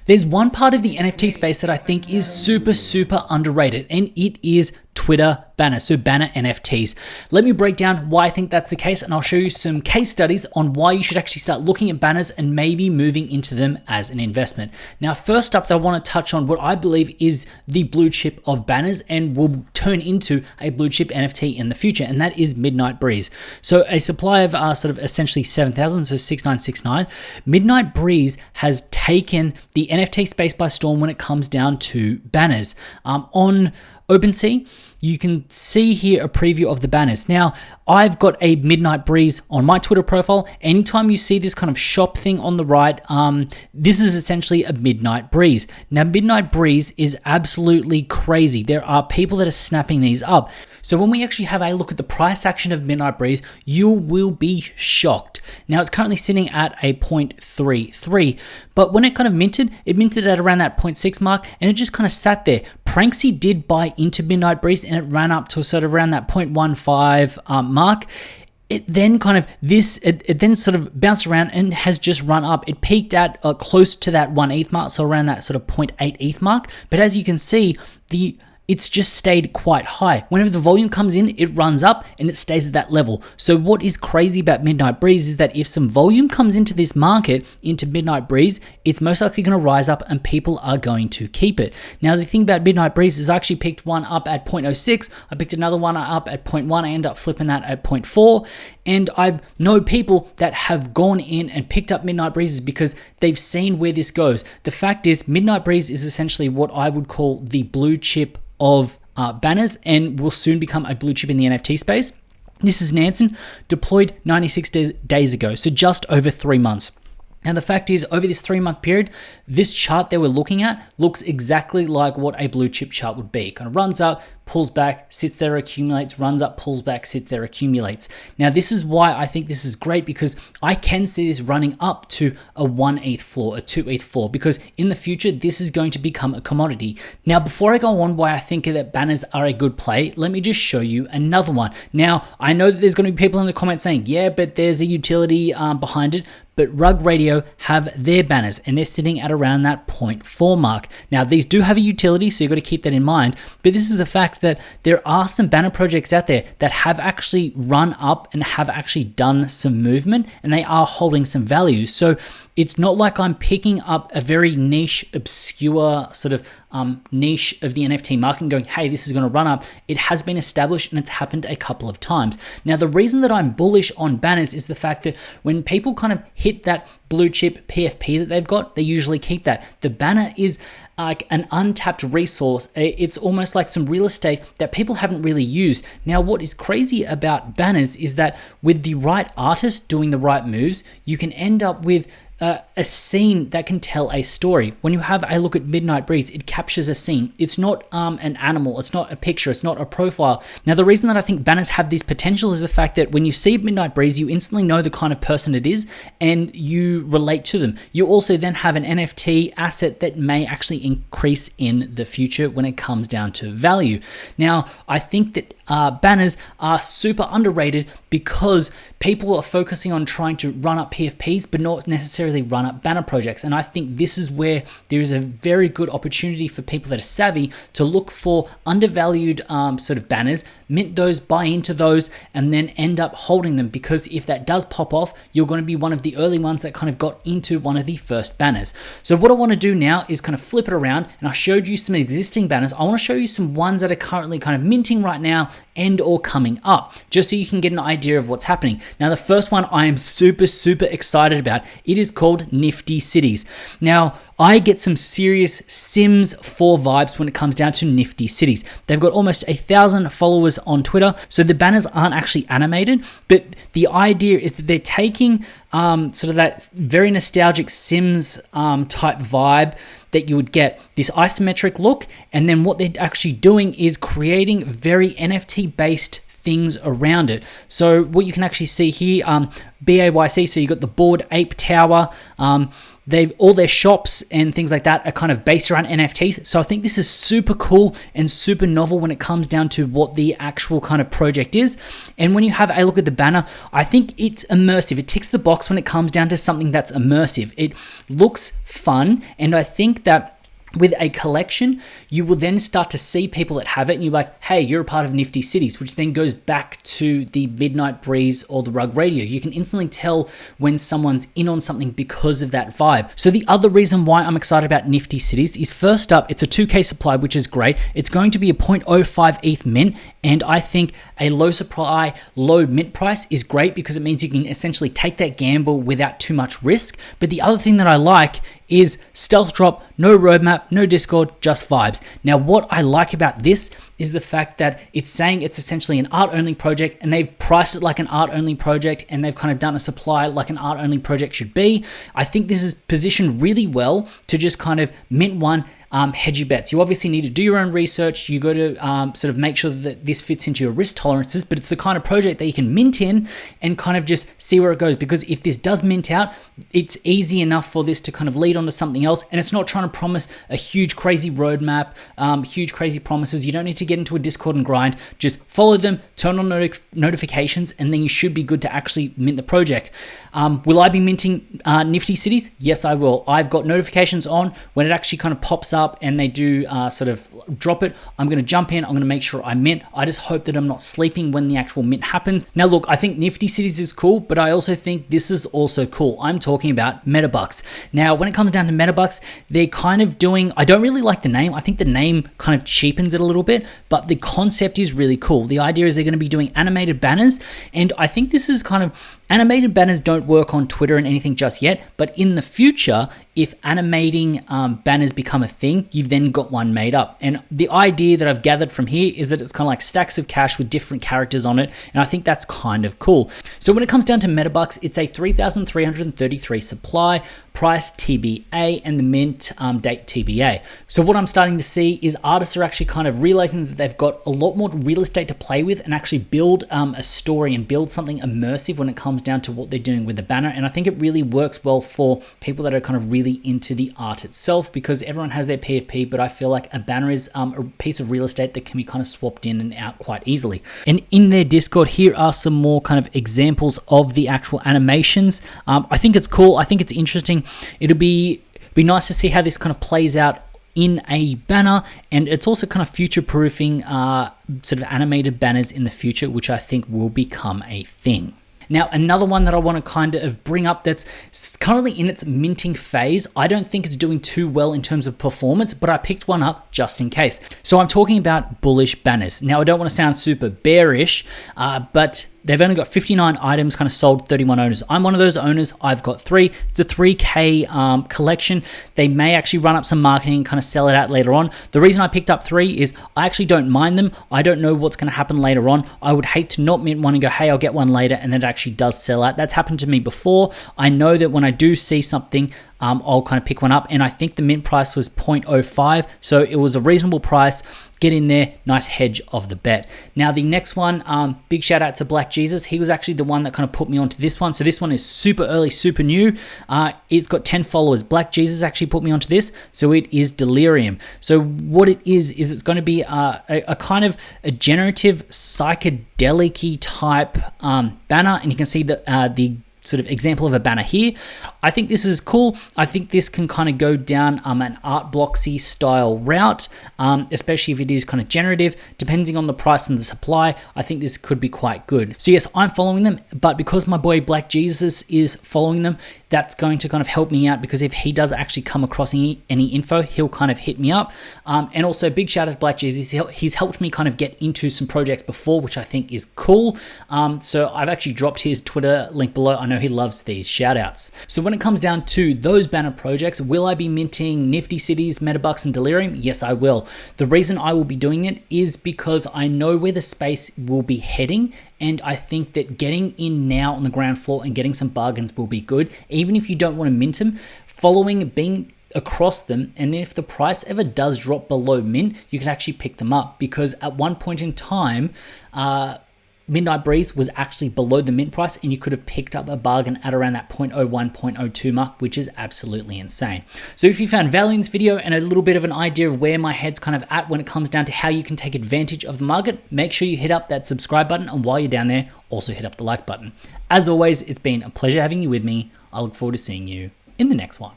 There's one part of the NFT space that I think is super underrated, and it is Twitter banners, so banner NFTs. Let me break down why I think that's the case, and I'll show you some case studies on why you should actually start looking at banners and maybe moving into them as an investment. Now, first up, I want to touch on what I believe is the blue chip of banners and will turn into a blue chip NFT in the future, and that is Midnight Breeze. So a supply of sort of essentially 7,000, so 6969. Midnight Breeze has taken the NFT space by storm when it comes down to banners. On OpenSea, you can see here a preview of the banners. Now, I've got a Midnight Breeze on my Twitter profile. Anytime you see this kind of shop thing on the right, this is essentially a Midnight Breeze. Now, Midnight Breeze is absolutely crazy. There are people that are snapping these up. So when we actually have a look at the price action of Midnight Breeze, you will be shocked. Now, it's currently sitting at a 0.33, but when it kind of minted, it minted at around that 0.6 mark, and it just kind of sat there. Pranksy did buy into Midnight Breeze, and it ran up to sort of around that 0.15 mark. It then kind of it then sort of bounced around and has just run up. It peaked at close to that 1 ETH mark, so around that sort of 0.8 ETH mark. But as you can see, it's just stayed quite high. Whenever the volume comes in, it runs up and it stays at that level. So what is crazy about Midnight Breeze is that if some volume comes into this market, into Midnight Breeze, it's most likely going to rise up and people are going to keep it. Now, the thing about Midnight Breeze is I actually picked one up at 0.06. I picked another one up at 0.1. I ended up flipping that at 0.4. And I know people that have gone in and picked up Midnight Breezes because they've seen where this goes. The fact is, Midnight Breeze is essentially what I would call the blue chip of banners and will soon become a blue chip in the NFT space. This is Nansen, deployed 96 days ago, so just over 3 months. And the fact is, over this 3-month period, this chart that we're looking at looks exactly like what a blue chip chart would be. It kind of runs up, pulls back, sits there, accumulates, runs up, pulls back, sits there, accumulates. Now, this is why I think this is great, because I can see this running up to a 1 ETH floor, a 2 ETH floor, because in the future, this is going to become a commodity. Now, before I go on why I think that banners are a good play, let me just show you another one. Now, I know that there's going to be people in the comments saying, yeah, but there's a utility behind it. But Rug Radio have their banners and they're sitting at around that 0.4 mark. Now, these do have a utility, so you've got to keep that in mind. But this is the fact that there are some banner projects out there that have actually run up and have actually done some movement, and they are holding some value. So it's not like I'm picking up a very niche, obscure sort of niche of the NFT market and going, hey, this is going to run up. It has been established and it's happened a couple of times. Now, the reason that I'm bullish on banners is the fact that when people kind of hit that blue chip PFP that they've got, they usually keep that. The banner is like an untapped resource. It's almost like some real estate that people haven't really used. Now, what is crazy about banners is that with the right artist doing the right moves, you can end up with a scene that can tell a story. When you have a look at Midnight Breeze, it captures a scene. It's not an animal, it's not a picture, it's not a profile. Now, the reason that I think banners have this potential is the fact that when you see Midnight Breeze, you instantly know the kind of person it is and you relate to them. You also then have an NFT asset that may actually increase in the future when it comes down to value. Now, I think that banners are super underrated because people are focusing on trying to run up PFPs, but not necessarily run up banner projects. And I think this is where there is a very good opportunity for people that are savvy to look for undervalued sort of banners, mint those, buy into those, and then end up holding them, because if that does pop off, you're going to be one of the early ones that kind of got into one of the first banners. So what I want to do now is kind of flip it around, and I showed you some existing banners. I want to show you some ones that are currently kind of minting right now and or coming up, just so you can get an idea of what's happening. Now, the first one I am super excited about. It is called Nifty Cities. Now, I get some serious Sims 4 vibes when it comes down to Nifty Cities. They've got almost 1,000 followers on Twitter, so the banners aren't actually animated, but the idea is that they're taking sort of that very nostalgic Sims type vibe that you would get, this isometric look, and then what they're actually doing is creating very NFT based things around it. So what you can actually see here, BAYC, so you got the Bored Ape Tower, they've all their shops and things like that are kind of based around NFTs. So I think this is super cool and super novel when it comes down to what the actual kind of project is. And when you have a look at the banner, I think it's immersive. It ticks the box when it comes down to something that's immersive. It looks fun, and I think that with a collection, you will then start to see people that have it and you're like, hey, you're a part of Nifty Cities, which then goes back to the Midnight Breeze or the Rug Radio. You can instantly tell when someone's in on something because of that vibe. So the other reason why I'm excited about Nifty Cities is, first up, it's a 2K supply, which is great. It's going to be a 0.05 ETH mint, and I think a low supply, low mint price is great because it means you can essentially take that gamble without too much risk. But the other thing that I like is stealth drop, no roadmap, no Discord, just vibes. Now, what I like about this is the fact that it's saying it's essentially an art-only project, and they've priced it like an art-only project, and they've kind of done a supply like an art-only project should be. I think this is positioned really well to just kind of mint one, hedge your bets. You obviously need to do your own research. You got to sort of make sure that this fits into your risk tolerances, but it's the kind of project that you can mint in and kind of just see where it goes. Because if this does mint out, it's easy enough for this to kind of lead on to something else, and it's not trying to promise a huge crazy roadmap, huge crazy promises. You don't need to get into a Discord and grind. Just follow them, turn on notifications, and then you should be good to actually mint the project. Will I be minting Nifty Cities? Yes, I will. I've got notifications on. When it actually kind of pops up and they do sort of drop it, I'm going to jump in. I'm going to make sure I mint. I just hope that I'm not sleeping when the actual mint happens. Now, look, I think Nifty Cities is cool, but I also think this is also cool. I'm talking about Metabucks. Now, when it comes down to Metabucks, they're kind of doing, I don't really like the name. I think the name kind of cheapens it a little bit, but the concept is really cool. The idea is they're going to be doing animated banners, and I think this is kind of, animated banners don't work on Twitter and anything just yet, but in the future, if animating banners become a thing, you've then got one made up. And the idea that I've gathered from here is that it's kind of like stacks of cash with different characters on it, and I think that's kind of cool. So when it comes down to Metabucks, it's a 3,333 supply, price TBA, and the mint date TBA. So what I'm starting to see is artists are actually kind of realizing that they've got a lot more real estate to play with and actually build a story and build something immersive when it comes down to what they're doing with the banner. And I think it really works well for people that are kind of really into the art itself, because everyone has their PFP, but I feel like a banner is a piece of real estate that can be kind of swapped in and out quite easily. And in their Discord, here are some more kind of examples of the actual animations. I think it's cool. I think it's interesting. It'll be nice to see how this kind of plays out in a banner, and it's also kind of future-proofing sort of animated banners in the future, which I think will become a thing. Now, another one that I want to kind of bring up that's currently in its minting phase, I don't think it's doing too well in terms of performance, but I picked one up just in case. So I'm talking about bullish banners. Now, I don't want to sound super bearish, but they've only got 59 items kind of sold, 31 owners. I'm one of those owners. I've got 3. It's a 3K collection. They may actually run up some marketing and kind of sell it out later on. The reason I picked up 3 is I actually don't mind them. I don't know what's going to happen later on. I would hate to not mint one and go, hey, I'll get one later, and then it actually does sell out. That's happened to me before. I know that when I do see something, I'll kind of pick one up, and I think the mint price was 0.05, so it was a reasonable price. Get in there, nice hedge of the bet. Now the next one, big shout out to Black Jesus. He was actually the one that kind of put me onto this one. So this one is super early, super new. It's got 10 followers. Black Jesus actually put me onto this, so it is Delirium. So what it is it's going to be a kind of a generative psychedelic-y type banner, and you can see the sort of example of a banner here. I think this is cool. I think this can kind of go down an art blocksy style route, especially if it is kind of generative. Depending on the price and the supply, I think this could be quite good. So yes, I'm following them, but because my boy Black Jesus is following them, that's going to kind of help me out, because if he does actually come across any info, he'll kind of hit me up. And also big shout out to Black Jesus. He's helped me kind of get into some projects before, which I think is cool. So I've actually dropped his Twitter link below. I know he loves these shout outs. So when it comes down to those banner projects, will I be minting Nifty Cities, Metabucks, and Delirium? Yes, I will. The reason I will be doing it is because I know where the space will be heading, and I think that getting in now on the ground floor and getting some bargains will be good. Even if you don't want to mint them, being across them, and if the price ever does drop below mint, you can actually pick them up, because at one point in time, Midnight Breeze was actually below the mint price, and you could have picked up a bargain at around that 0.01, 0.02 mark, which is absolutely insane. So if you found value in this video and a little bit of an idea of where my head's kind of at when it comes down to how you can take advantage of the market, make sure you hit up that subscribe button, and while you're down there, also hit up the like button. As always, it's been a pleasure having you with me. I look forward to seeing you in the next one.